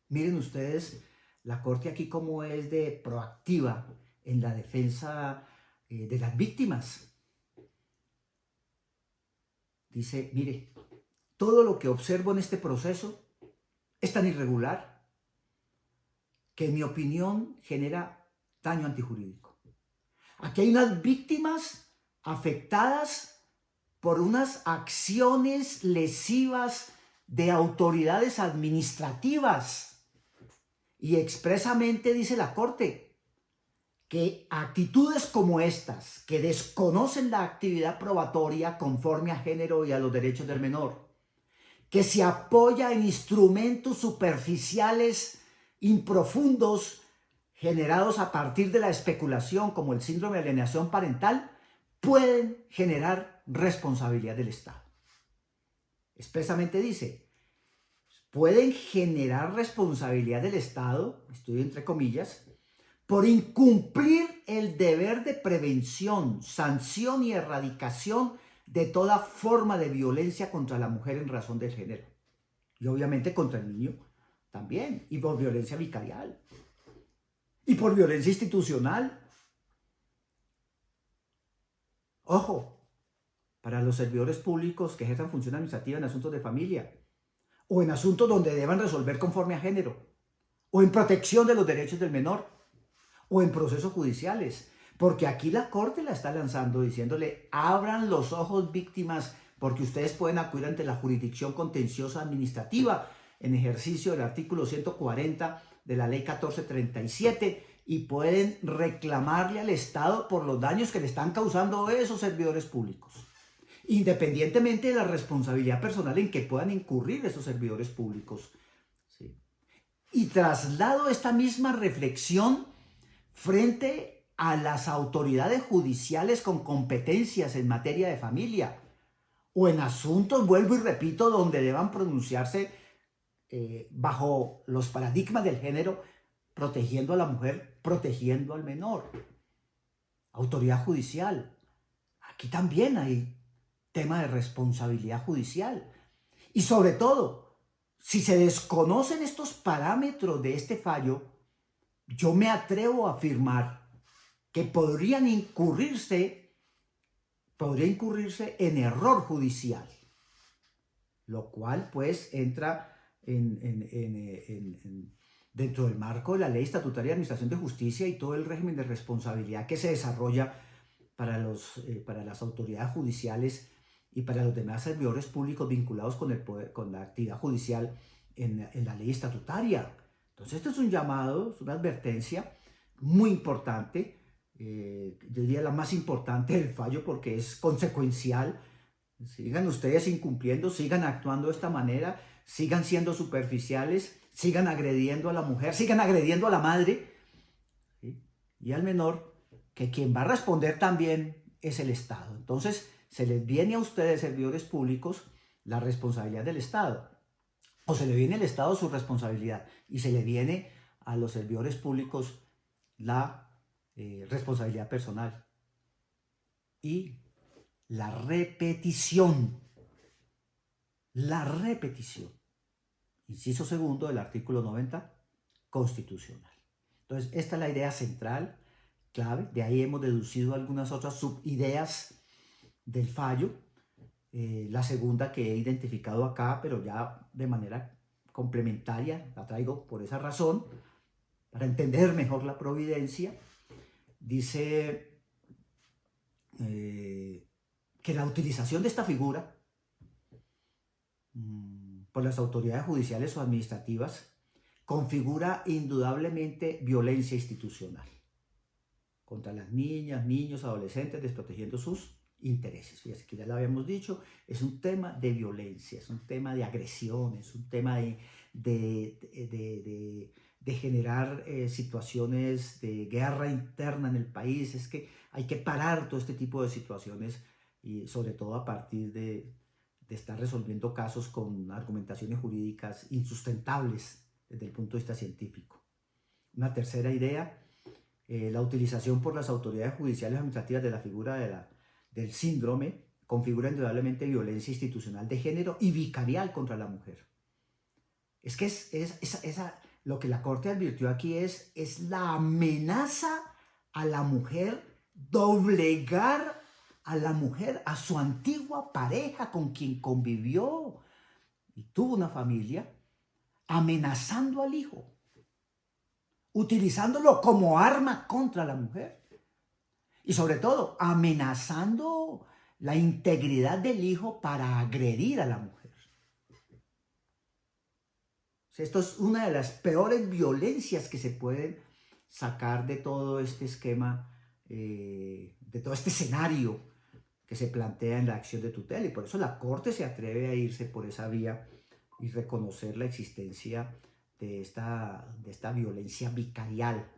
miren ustedes la Corte aquí como es de proactiva en la defensa de las víctimas. Dice, mire, todo lo que observo en este proceso es tan irregular que en mi opinión genera daño antijurídico. Aquí hay unas víctimas afectadas por unas acciones lesivas de autoridades administrativas. Y expresamente dice la Corte que actitudes como estas, que desconocen la actividad probatoria conforme a género y a los derechos del menor, que se apoya en instrumentos superficiales, improfundos, generados a partir de la especulación, como el síndrome de alienación parental, pueden generar responsabilidad del Estado. Expresamente dice, pueden generar responsabilidad del Estado, estoy entre comillas, por incumplir el deber de prevención, sanción y erradicación de toda forma de violencia contra la mujer en razón del género. Y obviamente contra el niño también, y por violencia vicarial, y por violencia institucional. Ojo, para los servidores públicos que ejerzan función administrativa en asuntos de familia, o en asuntos donde deban resolver conforme a género, o en protección de los derechos del menor, o en procesos judiciales, porque aquí la Corte la está lanzando diciéndole, abran los ojos víctimas, porque ustedes pueden acudir ante la jurisdicción contenciosa administrativa en ejercicio del artículo 140 de la ley 1437 y pueden reclamarle al Estado por los daños que le están causando esos servidores públicos, independientemente de la responsabilidad personal en que puedan incurrir esos servidores públicos. ¿Sí? Y traslado esta misma reflexión frente a las autoridades judiciales con competencias en materia de familia o en asuntos, vuelvo y repito, donde deban pronunciarse bajo los paradigmas del género, protegiendo a la mujer, protegiendo al menor. Autoridad judicial. Aquí también hay tema de responsabilidad judicial. Y sobre todo, si se desconocen estos parámetros de este fallo, yo me atrevo a afirmar que podría incurrirse en error judicial, lo cual pues entra dentro del marco de la Ley Estatutaria de Administración de Justicia y todo el régimen de responsabilidad que se desarrolla para las autoridades judiciales y para los demás servidores públicos vinculados con la actividad judicial en la ley estatutaria. Entonces esto es un llamado, es una advertencia muy importante, yo diría la más importante del fallo porque es consecuencial. Sigan ustedes incumpliendo, sigan actuando de esta manera, sigan siendo superficiales, sigan agrediendo a la mujer, sigan agrediendo a la madre, ¿sí? Y al menor, que quien va a responder también es el Estado. Entonces, se les viene a ustedes, servidores públicos, la responsabilidad del Estado, o se le viene al Estado su responsabilidad, y se le viene a los servidores públicos la responsabilidad personal. Y la repetición, la repetición. Inciso segundo del artículo 90 constitucional. Entonces, esta es la idea central, clave. De ahí hemos deducido algunas otras subideas del fallo. La segunda que he identificado acá, pero ya de manera complementaria, la traigo por esa razón, para entender mejor la providencia. Dice que la utilización de esta figura por las autoridades judiciales o administrativas configura indudablemente violencia institucional contra las niñas, niños, adolescentes, desprotegiendo sus intereses. Fíjense que ya lo habíamos dicho, es un tema de violencia, es un tema de agresión, es un tema de generar situaciones de guerra interna en el país. Es que hay que parar todo este tipo de situaciones y sobre todo a partir de estar resolviendo casos con argumentaciones jurídicas insustentables desde el punto de vista científico. Una tercera idea, la utilización por las autoridades judiciales administrativas de la figura del síndrome configura indudablemente violencia institucional de género y vicarial contra la mujer. Es que lo que la Corte advirtió aquí es la amenaza a la mujer, doblegar a la mujer, a su antigua pareja con quien convivió y tuvo una familia, amenazando al hijo, utilizándolo como arma contra la mujer y sobre todo amenazando la integridad del hijo para agredir a la mujer. Esto es una de las peores violencias que se pueden sacar de todo este esquema, de todo este escenario que se plantea en la acción de tutela, y por eso la Corte se atreve a irse por esa vía y reconocer la existencia de esta violencia vicarial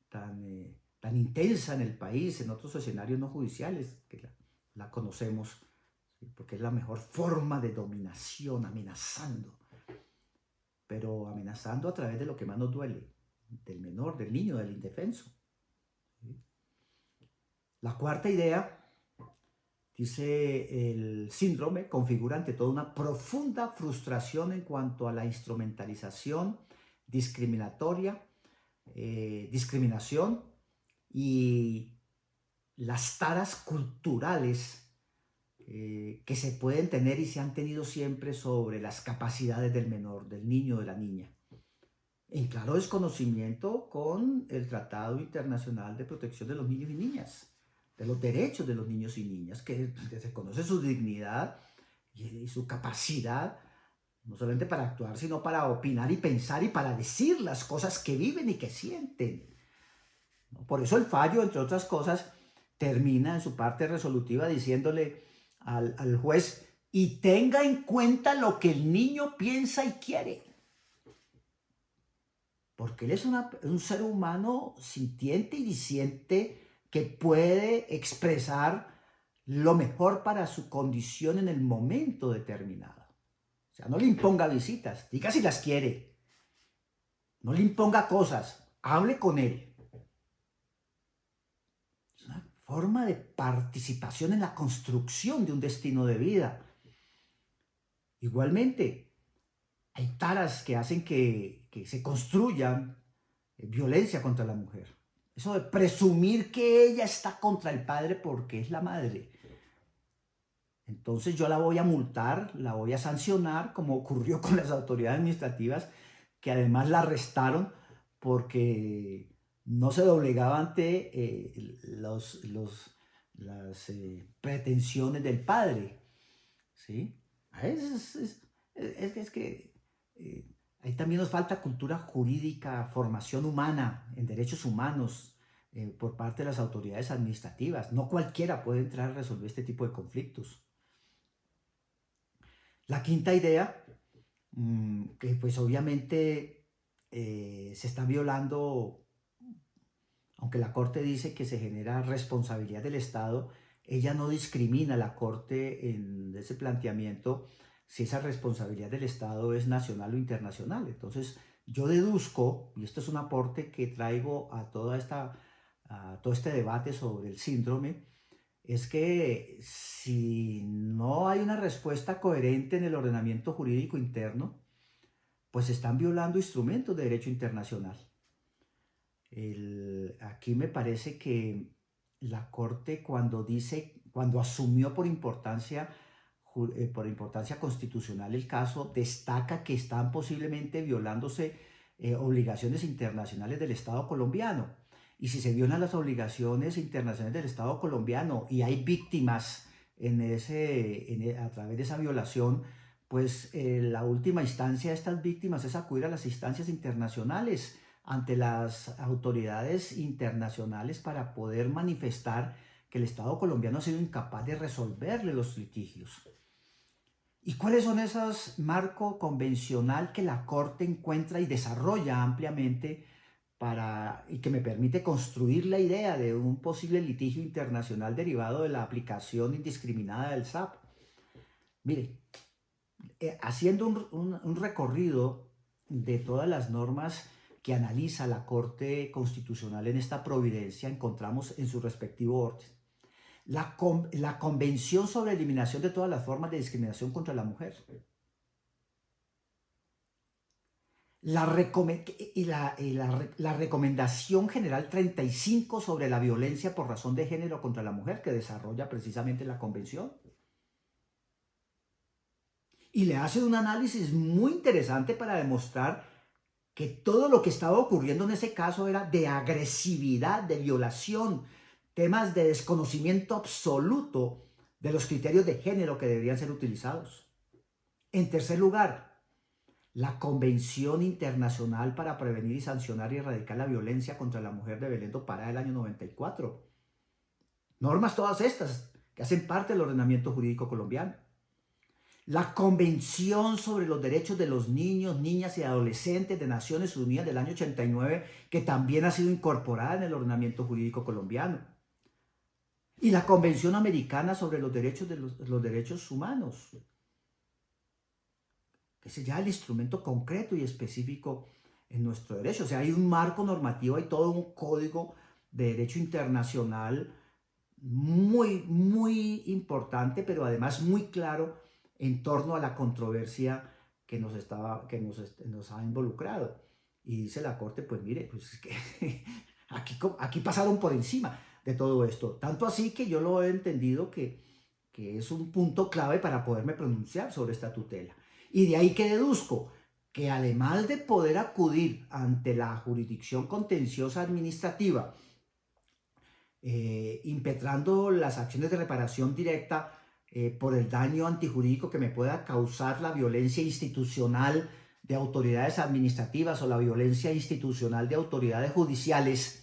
tan intensa en el país, en otros escenarios no judiciales, que la conocemos, ¿sí? Porque es la mejor forma de dominación, amenazando, pero amenazando a través de lo que más nos duele, del menor, del niño, del indefenso, ¿sí? La cuarta idea, dice, el síndrome configura ante todo una profunda frustración en cuanto a la instrumentalización discriminación y las taras culturales que se pueden tener y se han tenido siempre sobre las capacidades del menor, del niño, de la niña, en claro desconocimiento con el Tratado Internacional de Protección de los Niños y Niñas, de los derechos de los niños y niñas, que reconoce su dignidad y su capacidad, no solamente para actuar, sino para opinar y pensar y para decir las cosas que viven y que sienten. Por eso el fallo, entre otras cosas, termina en su parte resolutiva diciéndole al juez: y tenga en cuenta lo que el niño piensa y quiere. Porque él es un ser humano sintiente y diciente que puede expresar lo mejor para su condición en el momento determinado. O sea, no le imponga visitas, diga si las quiere. No le imponga cosas, hable con él. Es una forma de participación en la construcción de un destino de vida. Igualmente, hay taras que hacen que se construyan violencia contra la mujer. Eso de presumir que ella está contra el padre porque es la madre. Entonces yo la voy a multar, la voy a sancionar, como ocurrió con las autoridades administrativas, que además la arrestaron porque no se doblegaba ante las pretensiones del padre, ¿sí? Es que Ahí también nos falta cultura jurídica, formación humana en derechos humanos por parte de las autoridades administrativas. No cualquiera puede entrar a resolver este tipo de conflictos. La quinta idea, que pues obviamente se está violando, aunque la Corte dice que se genera responsabilidad del Estado, ella no discrimina a la Corte en ese planteamiento si esa responsabilidad del Estado es nacional o internacional. Entonces, yo deduzco, y esto es un aporte que traigo a todo este debate sobre el síndrome, es que si no hay una respuesta coherente en el ordenamiento jurídico interno, pues se están violando instrumentos de derecho internacional. Aquí me parece que la Corte cuando asumió por importancia constitucional el caso, destaca que están posiblemente violándose obligaciones internacionales del Estado colombiano. Y si se violan las obligaciones internacionales del Estado colombiano y hay víctimas a través de esa violación, pues la última instancia de estas víctimas es acudir a las instancias internacionales ante las autoridades internacionales para poder manifestar que el Estado colombiano ha sido incapaz de resolverle los litigios. ¿Y cuáles son esos marcos convencional que la Corte encuentra y desarrolla ampliamente y que me permite construir la idea de un posible litigio internacional derivado de la aplicación indiscriminada del SAP? Mire, haciendo un recorrido de todas las normas que analiza la Corte Constitucional en esta providencia, encontramos en su respectivo orden la Convención sobre Eliminación de todas las formas de discriminación contra la mujer, la Recomendación General 35 sobre la violencia por razón de género contra la mujer, que desarrolla precisamente la Convención. Y le hace un análisis muy interesante para demostrar que todo lo que estaba ocurriendo en ese caso era de agresividad, de violación, temas de desconocimiento absoluto de los criterios de género que deberían ser utilizados. En tercer lugar, la Convención Internacional para Prevenir y Sancionar y Erradicar la Violencia contra la Mujer de Belén do Pará del año 94. Normas todas estas que hacen parte del ordenamiento jurídico colombiano. La Convención sobre los Derechos de los Niños, Niñas y Adolescentes de Naciones Unidas del año 89, que también ha sido incorporada en el ordenamiento jurídico colombiano. Y la Convención Americana sobre los Derechos Humanos, que es ya el instrumento concreto y específico en nuestro derecho. O sea, hay un marco normativo, hay todo un código de derecho internacional muy, muy importante, pero además muy claro en torno a la controversia que nos ha involucrado. Y dice la Corte, pues mire, pues es que aquí pasaron por encima de todo esto. Tanto así que yo lo he entendido que es un punto clave para poderme pronunciar sobre esta tutela. Y de ahí que deduzco que además de poder acudir ante la jurisdicción contenciosa administrativa, impetrando las acciones de reparación directa por el daño antijurídico que me pueda causar la violencia institucional de autoridades administrativas o la violencia institucional de autoridades judiciales,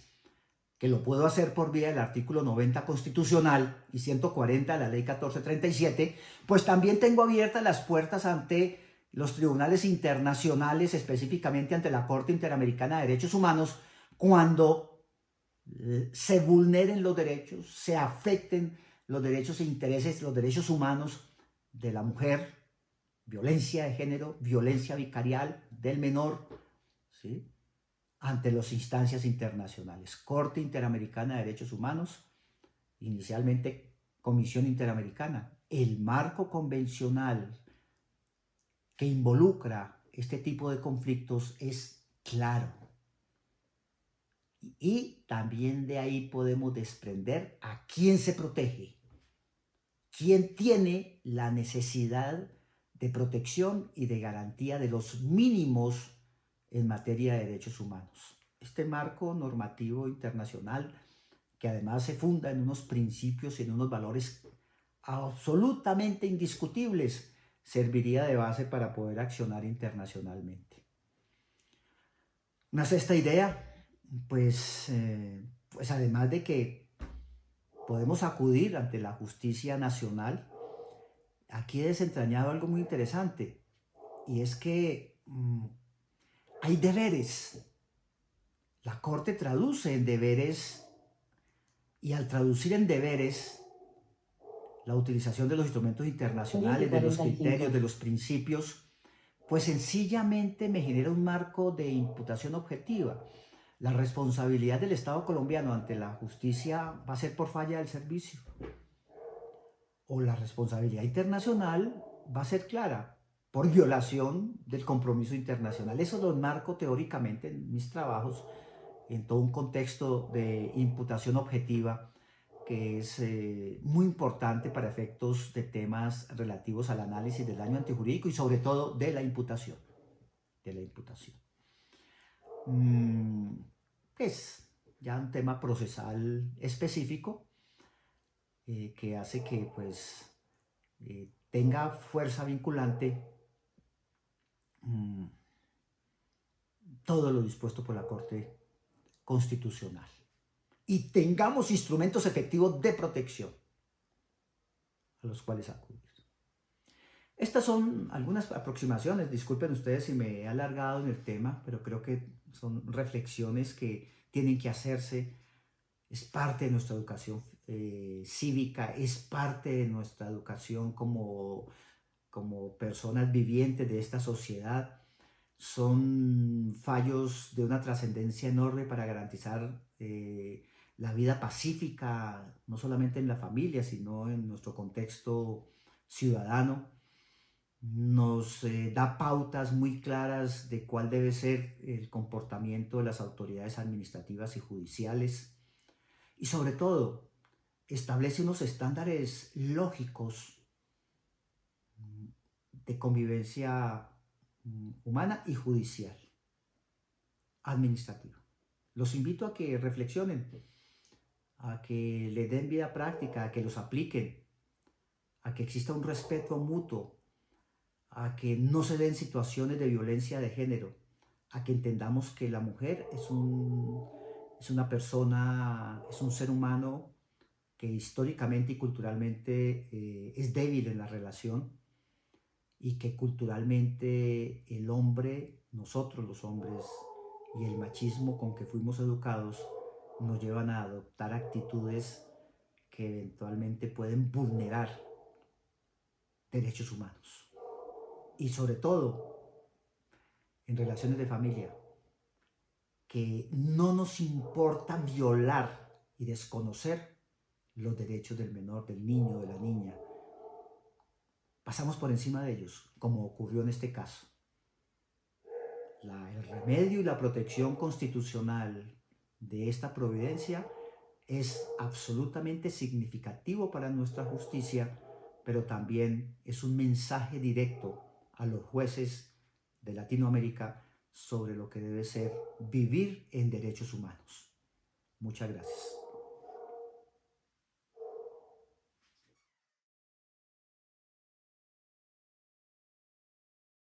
que lo puedo hacer por vía del artículo 90 constitucional y 140 de la ley 1437, pues también tengo abiertas las puertas ante los tribunales internacionales, específicamente ante la Corte Interamericana de Derechos Humanos, cuando se vulneren los derechos, se afecten los derechos e intereses, los derechos humanos de la mujer, violencia de género, violencia vicarial del menor, ¿sí?, ante las instancias internacionales. Corte Interamericana de Derechos Humanos, inicialmente Comisión Interamericana. El marco convencional que involucra este tipo de conflictos es claro. Y también de ahí podemos desprender a quién se protege, quién tiene la necesidad de protección y de garantía de los mínimos en materia de derechos humanos. Este marco normativo internacional, que además se funda en unos principios y en unos valores absolutamente indiscutibles, serviría de base para poder accionar internacionalmente. Una sexta idea, pues además de que podemos acudir ante la justicia nacional, aquí he desentrañado algo muy interesante, y es que hay deberes. La Corte traduce en deberes, y al traducir en deberes la utilización de los instrumentos internacionales, de los criterios, de los principios, pues sencillamente me genera un marco de imputación objetiva. La responsabilidad del Estado colombiano ante la justicia va a ser por falla del servicio, o la responsabilidad internacional va a ser clara por violación del compromiso internacional. Eso lo enmarco teóricamente en mis trabajos, en todo un contexto de imputación objetiva que es muy importante para efectos de temas relativos al análisis del daño antijurídico y sobre todo de la imputación. De la imputación. Es ya un tema procesal específico que hace que pues tenga fuerza vinculante todo lo dispuesto por la Corte Constitucional y tengamos instrumentos efectivos de protección a los cuales acudir. Estas son algunas aproximaciones, disculpen ustedes si me he alargado en el tema, pero creo que son reflexiones que tienen que hacerse, es parte de nuestra educación cívica, es parte de nuestra educación como personas vivientes de esta sociedad. Son fallos de una trascendencia enorme para garantizar la vida pacífica, no solamente en la familia, sino en nuestro contexto ciudadano. Nos da pautas muy claras de cuál debe ser el comportamiento de las autoridades administrativas y judiciales. Y sobre todo, establece unos estándares lógicos de convivencia humana y judicial, administrativa. Los invito a que reflexionen, a que le den vida práctica, a que los apliquen, a que exista un respeto mutuo, a que no se den situaciones de violencia de género, a que entendamos que la mujer es una persona, es un ser humano que históricamente y culturalmente es débil en la relación, y que culturalmente el hombre, nosotros los hombres, y el machismo con que fuimos educados nos llevan a adoptar actitudes que eventualmente pueden vulnerar derechos humanos. Y sobre todo, en relaciones de familia, que no nos importa violar y desconocer los derechos del menor, del niño, de la niña. Pasamos por encima de ellos, como ocurrió en este caso. El remedio y la protección constitucional de esta providencia es absolutamente significativo para nuestra justicia, pero también es un mensaje directo a los jueces de Latinoamérica sobre lo que debe ser vivir en derechos humanos. Muchas gracias.